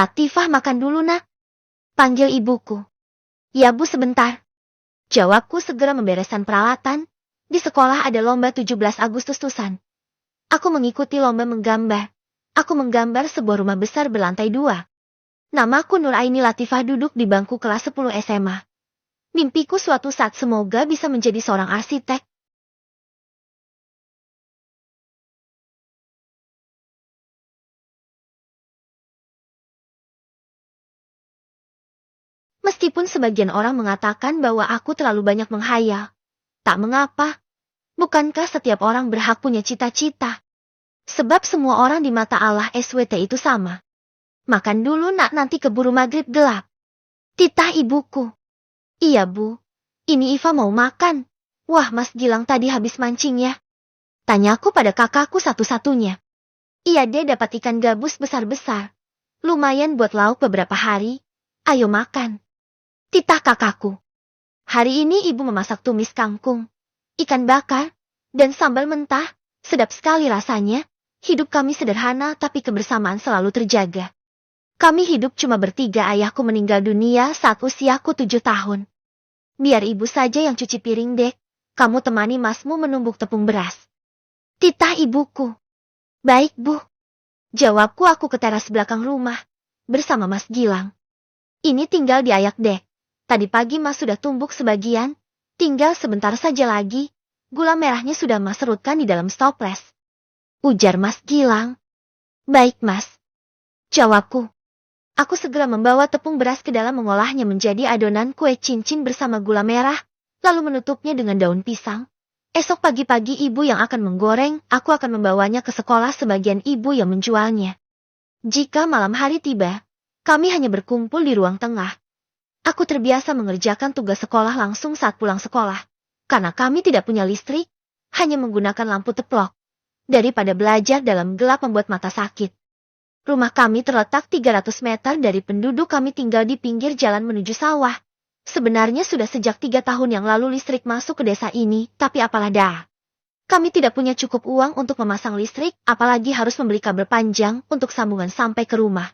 Latifah, makan dulu nak. Panggil ibuku. Ya bu, sebentar. Jawabku segera membereskan peralatan. Di sekolah ada lomba 17 Agustus-tusan. Aku mengikuti lomba menggambar. Aku menggambar sebuah rumah besar berlantai 2. Namaku Nuraini Latifah, duduk di bangku kelas 10 SMA. Mimpiku suatu saat semoga bisa menjadi seorang arsitek. Meskipun sebagian orang mengatakan bahwa aku terlalu banyak menghayal. Tak mengapa. Bukankah setiap orang berhak punya cita-cita? Sebab semua orang di mata Allah SWT itu sama. Makan dulu nak, nanti keburu maghrib gelap. Titah ibuku. Iya bu. Ini Iva mau makan. Wah, Mas Gilang tadi habis mancing ya? Tanyaku pada kakakku satu-satunya. Iya deh, dapat ikan gabus besar-besar. Lumayan buat lauk beberapa hari. Ayo makan. Titah kakakku. Hari ini ibu memasak tumis kangkung, ikan bakar, dan sambal mentah. Sedap sekali rasanya. Hidup kami sederhana tapi kebersamaan selalu terjaga. Kami hidup cuma bertiga. Ayahku meninggal dunia saat usiaku 7 tahun. Biar ibu saja yang cuci piring dek. Kamu temani masmu menumbuk tepung beras. Titah ibuku. Baik bu. Jawabku. Aku ke teras belakang rumah bersama Mas Gilang. Ini tinggal diayak dek. Tadi pagi Mas sudah tumbuk sebagian, tinggal sebentar saja lagi, gula merahnya sudah Mas serutkan di dalam stoples. Ujar Mas Gilang. Baik Mas. Jawabku. Aku segera membawa tepung beras ke dalam mengolahnya menjadi adonan kue cincin bersama gula merah, lalu menutupnya dengan daun pisang. Esok pagi-pagi ibu yang akan menggoreng, aku akan membawanya ke sekolah sebagian ibu yang menjualnya. Jika malam hari tiba, kami hanya berkumpul di ruang tengah. Aku terbiasa mengerjakan tugas sekolah langsung saat pulang sekolah. Karena kami tidak punya listrik, hanya menggunakan lampu teplok. Daripada belajar dalam gelap membuat mata sakit. Rumah kami terletak 300 meter dari penduduk. Kami tinggal di pinggir jalan menuju sawah. Sebenarnya sudah sejak 3 tahun yang lalu listrik masuk ke desa ini, tapi apalah dah. Kami tidak punya cukup uang untuk memasang listrik, apalagi harus membeli kabel panjang untuk sambungan sampai ke rumah.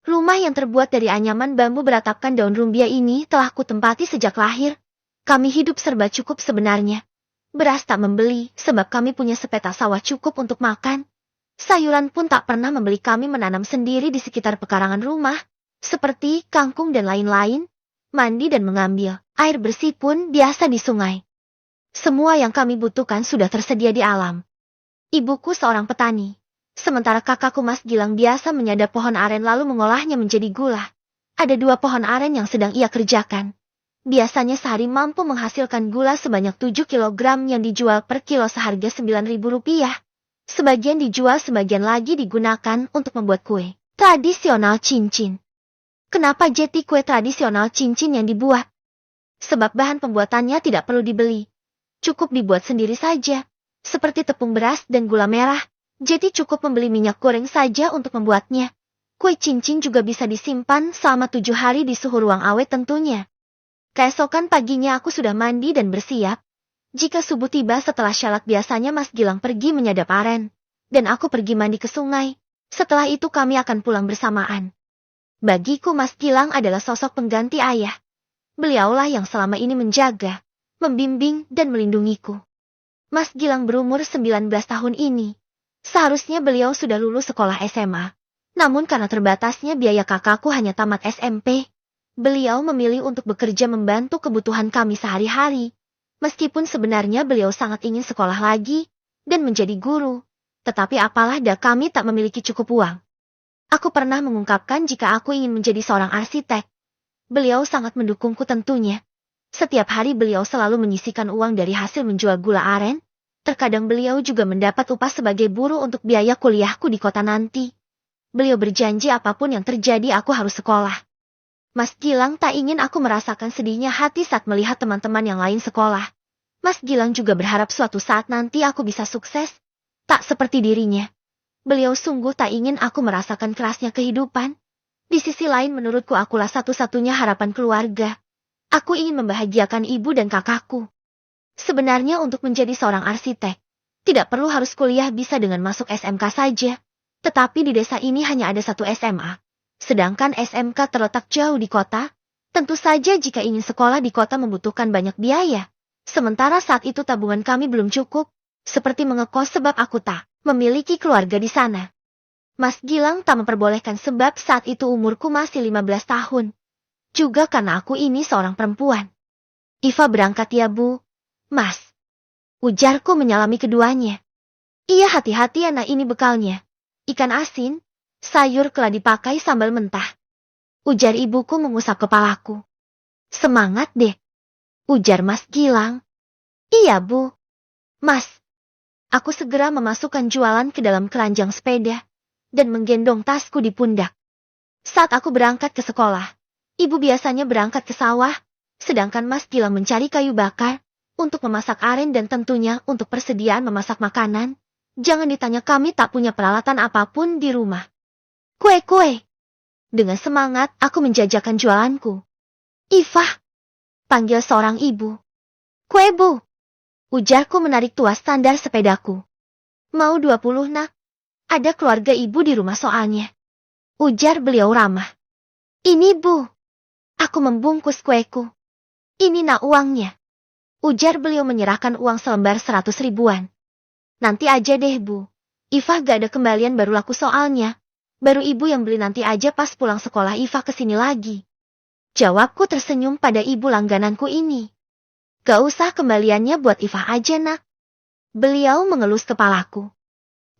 Rumah yang terbuat dari anyaman bambu beratapkan daun rumbia ini telah kutempati sejak lahir. Kami hidup serba cukup sebenarnya. Beras tak membeli, sebab kami punya sepeta sawah cukup untuk makan. Sayuran pun tak pernah membeli, kami menanam sendiri di sekitar pekarangan rumah, seperti kangkung dan lain-lain. Mandi dan mengambil air bersih pun biasa di sungai. Semua yang kami butuhkan sudah tersedia di alam. Ibuku seorang petani. Sementara kakakku Mas Gilang biasa menyadap pohon aren lalu mengolahnya menjadi gula. Ada 2 pohon aren yang sedang ia kerjakan. Biasanya sehari mampu menghasilkan gula sebanyak 7 kilogram yang dijual per kilo seharga Rp9.000. Sebagian dijual, sebagian lagi digunakan untuk membuat kue tradisional cincin. Kenapa jeti kue tradisional cincin yang dibuat? Sebab bahan pembuatannya tidak perlu dibeli. Cukup dibuat sendiri saja. Seperti tepung beras dan gula merah. Jadi cukup membeli minyak goreng saja untuk membuatnya. Kue cincin juga bisa disimpan selama 7 hari di suhu ruang awet tentunya. Keesokan paginya aku sudah mandi dan bersiap. Jika subuh tiba setelah syalat biasanya Mas Gilang pergi menyadap aren. Dan aku pergi mandi ke sungai. Setelah itu kami akan pulang bersamaan. Bagiku Mas Gilang adalah sosok pengganti ayah. Beliaulah yang selama ini menjaga, membimbing dan melindungiku. Mas Gilang berumur 19 tahun ini. Seharusnya beliau sudah lulus sekolah SMA. Namun karena terbatasnya biaya kakakku hanya tamat SMP. Beliau memilih untuk bekerja membantu kebutuhan kami sehari-hari. Meskipun sebenarnya beliau sangat ingin sekolah lagi dan menjadi guru. Tetapi apalah dah, kami tak memiliki cukup uang. Aku pernah mengungkapkan jika aku ingin menjadi seorang arsitek. Beliau sangat mendukungku tentunya. Setiap hari beliau selalu menyisihkan uang dari hasil menjual gula aren. Terkadang beliau juga mendapat upah sebagai buruh untuk biaya kuliahku di kota nanti. Beliau berjanji apapun yang terjadi aku harus sekolah. Mas Gilang tak ingin aku merasakan sedihnya hati saat melihat teman-teman yang lain sekolah. Mas Gilang juga berharap suatu saat nanti aku bisa sukses. Tak seperti dirinya. Beliau sungguh tak ingin aku merasakan kerasnya kehidupan. Di sisi lain menurutku akulah satu-satunya harapan keluarga. Aku ingin membahagiakan ibu dan kakakku. Sebenarnya untuk menjadi seorang arsitek, tidak perlu harus kuliah, bisa dengan masuk SMK saja. Tetapi di desa ini hanya ada 1 SMA. Sedangkan SMK terletak jauh di kota. Tentu saja jika ingin sekolah di kota membutuhkan banyak biaya. Sementara saat itu tabungan kami belum cukup. Seperti mengekos sebab aku tak memiliki keluarga di sana. Mas Gilang tak memperbolehkan sebab saat itu umurku masih 15 tahun. Juga karena aku ini seorang perempuan. Iva berangkat ya Bu. Mas. Ujarku menyalami keduanya. Iya hati-hati anak ini bekalnya. Ikan asin, sayur telah dipakai sambal mentah. Ujar ibuku mengusap kepalaku. Semangat deh. Ujar Mas Gilang. Iya Bu. Mas. Aku segera memasukkan jualan ke dalam keranjang sepeda. Dan menggendong tasku di pundak. Saat aku berangkat ke sekolah. Ibu biasanya berangkat ke sawah. Sedangkan Mas Gilang mencari kayu bakar. Untuk memasak aren dan tentunya untuk persediaan memasak makanan. Jangan ditanya kami tak punya peralatan apapun di rumah. Kue-kue. Dengan semangat aku menjajakan jualanku. Iva. Panggil seorang ibu. Kue Bu. Ujarku menarik tuas standar sepedaku. Mau 20 nak? Ada keluarga ibu di rumah soalnya. Ujar beliau ramah. Ini Bu. Aku membungkus kueku. Ini nak uangnya. Ujar beliau menyerahkan uang selembar 100 ribuan. Nanti aja deh Bu. Iva gak ada kembalian baru laku soalnya. Baru ibu yang beli nanti aja pas pulang sekolah Iva kesini lagi. Jawabku tersenyum pada ibu langgananku ini. Gak usah kembaliannya buat Iva aja nak. Beliau mengelus kepalaku.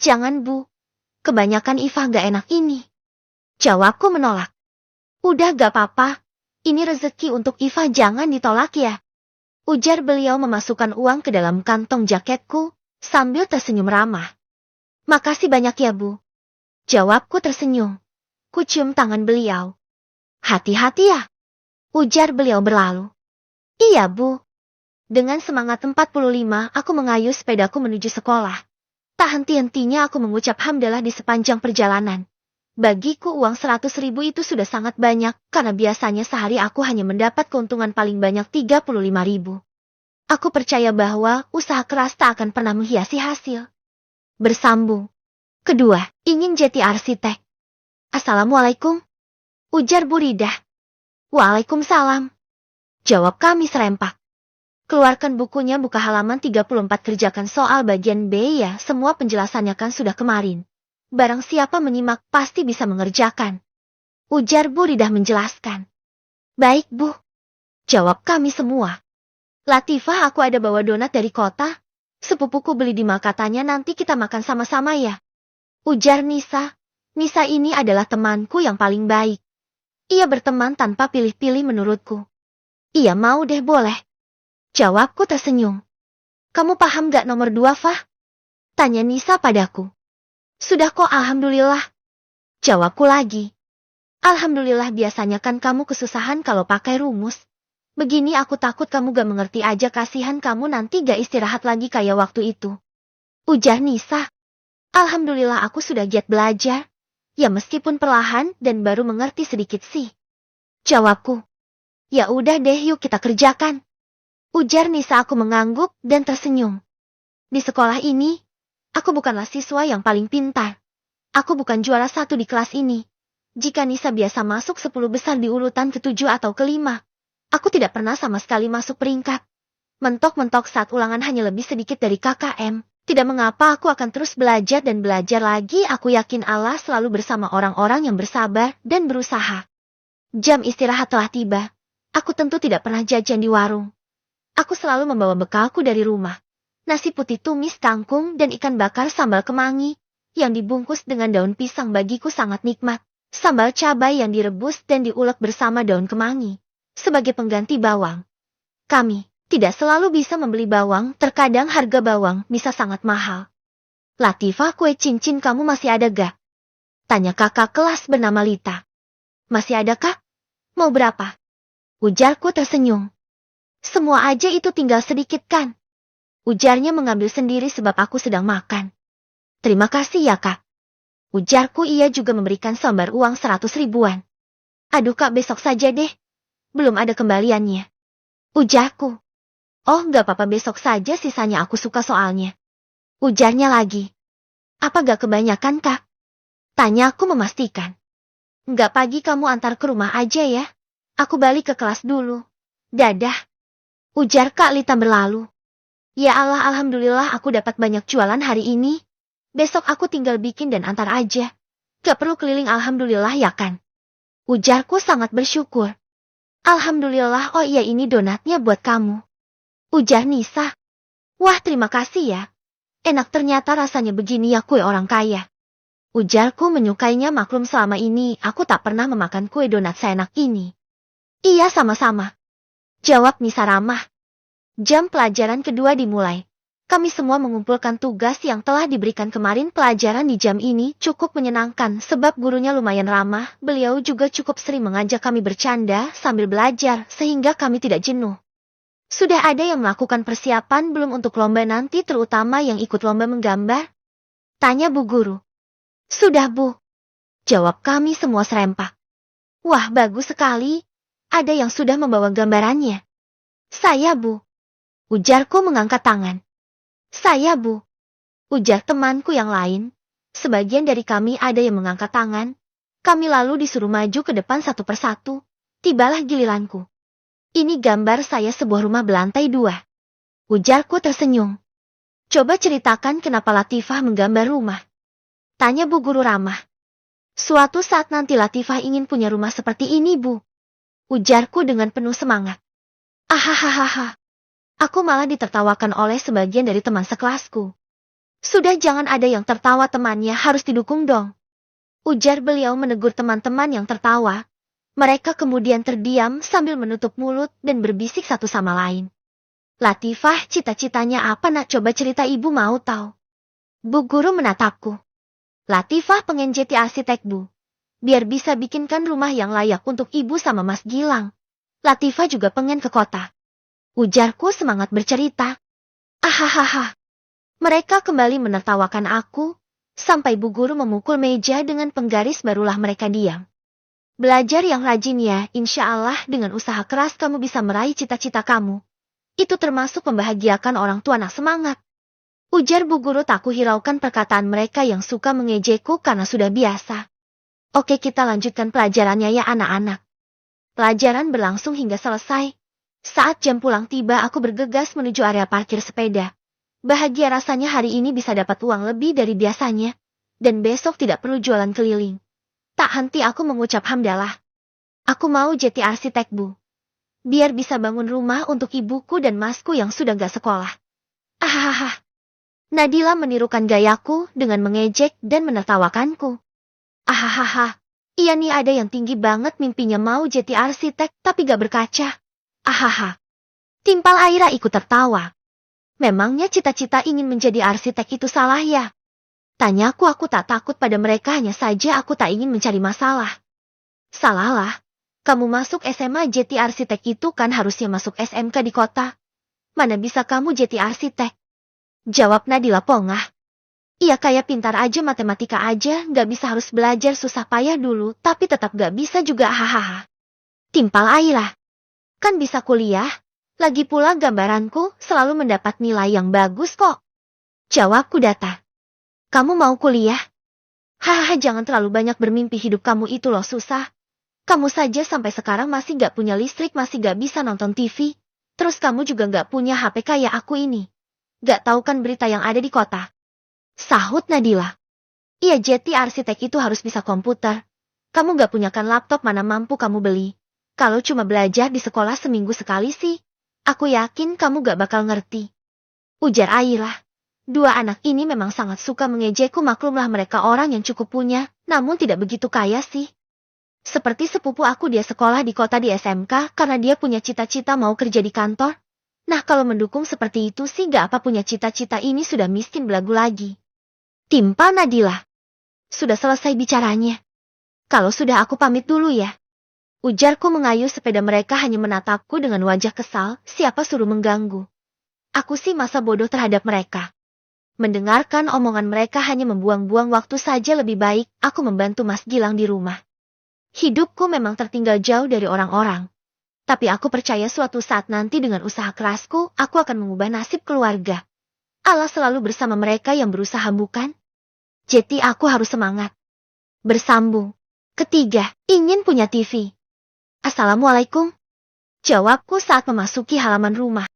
Jangan Bu. Kebanyakan Iva gak enak ini. Jawabku menolak. Udah gak apa-apa. Ini rezeki untuk Iva jangan ditolak ya. Ujar beliau memasukkan uang ke dalam kantong jaketku. Sambil tersenyum ramah. Makasih banyak ya Bu. Jawabku tersenyum. Ku cium tangan beliau. Hati-hati ya. Ujar beliau berlalu. Iya Bu. Dengan semangat 45 aku mengayuh sepedaku menuju sekolah. Tak henti-hentinya aku mengucap hamdalah di sepanjang perjalanan. Bagiku uang 100 ribu itu sudah sangat banyak karena biasanya sehari aku hanya mendapat keuntungan paling banyak 35 ribu. Aku percaya bahwa usaha keras tak akan pernah menghiasi hasil. Bersambung. Kedua, ingin jadi arsitek. Assalamualaikum. Ujar Bu Ridah. Waalaikumsalam. Jawab kami serempak. Keluarkan bukunya buka halaman 34 kerjakan soal bagian B ya semua penjelasannya kan sudah kemarin. Barang siapa menyimak pasti bisa mengerjakan. Ujar Bu Ridah menjelaskan. Baik Bu. Jawab kami semua. Latifah aku ada bawa donat dari kota. Sepupuku beli di mal katanya nanti kita makan sama-sama ya. Ujar Nisa. Nisa ini adalah temanku yang paling baik. Ia berteman tanpa pilih-pilih menurutku. Iya mau deh boleh. Jawabku tersenyum. Kamu paham gak nomor 2 Fah? Tanya Nisa padaku. Sudah kok alhamdulillah. Jawabku lagi. Alhamdulillah biasanya kan kamu kesusahan kalau pakai rumus. Begini aku takut kamu gak mengerti aja kasihan kamu nanti gak istirahat lagi kayak waktu itu. Ujar Nisa. Alhamdulillah aku sudah giat belajar. Ya meskipun perlahan dan baru mengerti sedikit sih. Jawabku. Ya udah deh yuk kita kerjakan. Ujar Nisa aku mengangguk dan tersenyum. Di sekolah ini, aku bukanlah siswa yang paling pintar. Aku bukan juara 1 di kelas ini. Jika Nisa biasa masuk 10 besar di urutan ke-7 atau ke-5, aku tidak pernah sama sekali masuk peringkat. Mentok-mentok saat ulangan hanya lebih sedikit dari KKM. Tidak mengapa aku akan terus belajar dan belajar lagi. Aku yakin Allah selalu bersama orang-orang yang bersabar dan berusaha. Jam istirahat telah tiba. Aku tentu tidak pernah jajan di warung. Aku selalu membawa bekalku dari rumah. Nasi putih tumis kangkung dan ikan bakar sambal kemangi. Yang dibungkus dengan daun pisang bagiku sangat nikmat. Sambal cabai yang direbus dan diulek bersama daun kemangi. Sebagai pengganti bawang. Kami tidak selalu bisa membeli bawang, terkadang harga bawang bisa sangat mahal. Latifah kue cincin kamu masih ada gak? Tanya kakak kelas bernama Lita. Masih ada kak? Mau berapa? Ujarku tersenyum. Semua aja itu tinggal sedikit kan? Ujarnya mengambil sendiri sebab aku sedang makan. Terima kasih ya kak. Ujarku ia juga memberikan selembar uang 100 ribuan. Aduh kak besok saja deh. Belum ada kembaliannya. Ujarku. Oh gak apa-apa besok saja sisanya aku suka soalnya. Ujarnya lagi. Apa gak kebanyakan kak? Tanya aku memastikan. Nggak pagi kamu antar ke rumah aja ya. Aku balik ke kelas dulu. Dadah. Ujar Kak Lita berlalu. Ya Allah, alhamdulillah aku dapat banyak jualan hari ini. Besok aku tinggal bikin dan antar aja. Gak perlu keliling, alhamdulillah ya kan? Ujarku sangat bersyukur. Alhamdulillah, oh iya ini donatnya buat kamu. Ujar Nisa. Wah, terima kasih ya. Enak ternyata rasanya begini ya kue orang kaya. Ujarku menyukainya, maklum selama ini aku tak pernah memakan kue donat seenak ini. Iya, sama-sama. Jawab Nisa ramah. Jam pelajaran kedua dimulai. Kami semua mengumpulkan tugas yang telah diberikan kemarin. Pelajaran di jam ini cukup menyenangkan sebab gurunya lumayan ramah. Beliau juga cukup sering mengajak kami bercanda sambil belajar sehingga kami tidak jenuh. Sudah ada yang melakukan persiapan belum untuk lomba nanti, terutama yang ikut lomba menggambar? Tanya Bu Guru. Sudah Bu. Jawab kami semua serempak. Wah, bagus sekali. Ada yang sudah membawa gambarannya. Saya Bu. Ujarku mengangkat tangan. Saya Bu. Ujar temanku yang lain. Sebagian dari kami ada yang mengangkat tangan. Kami lalu disuruh maju ke depan satu persatu. Tibalah giliranku. Ini gambar saya sebuah rumah berlantai 2. Ujarku tersenyum. Coba ceritakan kenapa Latifah menggambar rumah. Tanya Bu Guru ramah. Suatu saat nanti Latifah ingin punya rumah seperti ini Bu. Ujarku dengan penuh semangat. Ahahaha. Aku malah ditertawakan oleh sebagian dari teman sekelasku. Sudah, jangan ada yang tertawa, temannya harus didukung dong. Ujar beliau menegur teman-teman yang tertawa. Mereka kemudian terdiam sambil menutup mulut dan berbisik satu sama lain. Latifah, cita-citanya apa nak? Coba cerita, ibu mau tahu. Bu Guru menatapku. Latifah pengen jadi arsitek Bu. Biar bisa bikinkan rumah yang layak untuk ibu sama Mas Gilang. Latifah juga pengen ke kota. Ujarku semangat bercerita. Ahahaha. Mereka kembali menertawakan aku, sampai Bu Guru memukul meja dengan penggaris, barulah mereka diam. Belajar yang rajin ya, insya Allah dengan usaha keras kamu bisa meraih cita-cita kamu. Itu termasuk membahagiakan orang tua, nak semangat. Ujar Bu Guru. Tak kuhiraukan perkataan mereka yang suka mengejekku karena sudah biasa. Oke, kita lanjutkan pelajarannya ya anak-anak. Pelajaran berlangsung hingga selesai. Saat jam pulang tiba, aku bergegas menuju area parkir sepeda. Bahagia rasanya hari ini bisa dapat uang lebih dari biasanya. Dan besok tidak perlu jualan keliling. Tak henti aku mengucap hamdalah. Aku mau jadi arsitek Bu. Biar bisa bangun rumah untuk ibuku dan masku yang sudah gak sekolah. Ahahaha. Nadila menirukan gayaku dengan mengejek dan menertawakanku. Ahahaha. Iya nih, ada yang tinggi banget mimpinya mau jadi arsitek tapi gak berkaca. Ahaha. Timpal Aira ikut tertawa. Memangnya cita-cita ingin menjadi arsitek itu salah ya? Tanyaku. Aku tak takut pada mereka, hanya saja aku tak ingin mencari masalah. Salahlah. Kamu masuk SMA jadi arsitek itu kan harusnya masuk SMK di kota. Mana bisa kamu jadi arsitek? Jawab Nadila pongah. Iya, kayak pintar aja matematika aja, gak bisa harus belajar susah payah dulu, tapi tetap gak bisa juga, hahaha. Timpal Aira. Kan bisa kuliah, lagi pula gambaranku selalu mendapat nilai yang bagus kok. Jawabku datar. Kamu mau kuliah? Hahaha, jangan terlalu banyak bermimpi, hidup kamu itu loh susah. Kamu saja sampai sekarang masih gak punya listrik, masih gak bisa nonton TV. Terus kamu juga gak punya HP kayak aku ini. Gak tahu kan berita yang ada di kota? Sahut Nadila. Iya, jadi arsitek itu harus bisa komputer. Kamu gak punya kan laptop, mana mampu kamu beli. Kalau cuma belajar di sekolah seminggu sekali sih, aku yakin kamu gak bakal ngerti. Ujar Aira. Dua anak ini memang sangat suka mengejekku, maklumlah mereka orang yang cukup punya, namun tidak begitu kaya sih. Seperti sepupu aku, dia sekolah di kota di SMK karena dia punya cita-cita mau kerja di kantor. Nah, kalau mendukung seperti itu sih gak apa, punya cita-cita ini sudah miskin belagu lagi. Timpal Nadila. Sudah selesai bicaranya. Kalau sudah aku pamit dulu ya. Ujarku mengayuh sepeda. Mereka hanya menatapku dengan wajah kesal, siapa suruh mengganggu. Aku sih masa bodoh terhadap mereka. Mendengarkan omongan mereka hanya membuang-buang waktu saja, lebih baik aku membantu Mas Gilang di rumah. Hidupku memang tertinggal jauh dari orang-orang. Tapi aku percaya suatu saat nanti dengan usaha kerasku, aku akan mengubah nasib keluarga. Allah selalu bersama mereka yang berusaha, bukan? Jadi aku harus semangat. Bersambung. Ketiga, Ingin punya TV. Assalamualaikum. Jawabku saat memasuki halaman rumah.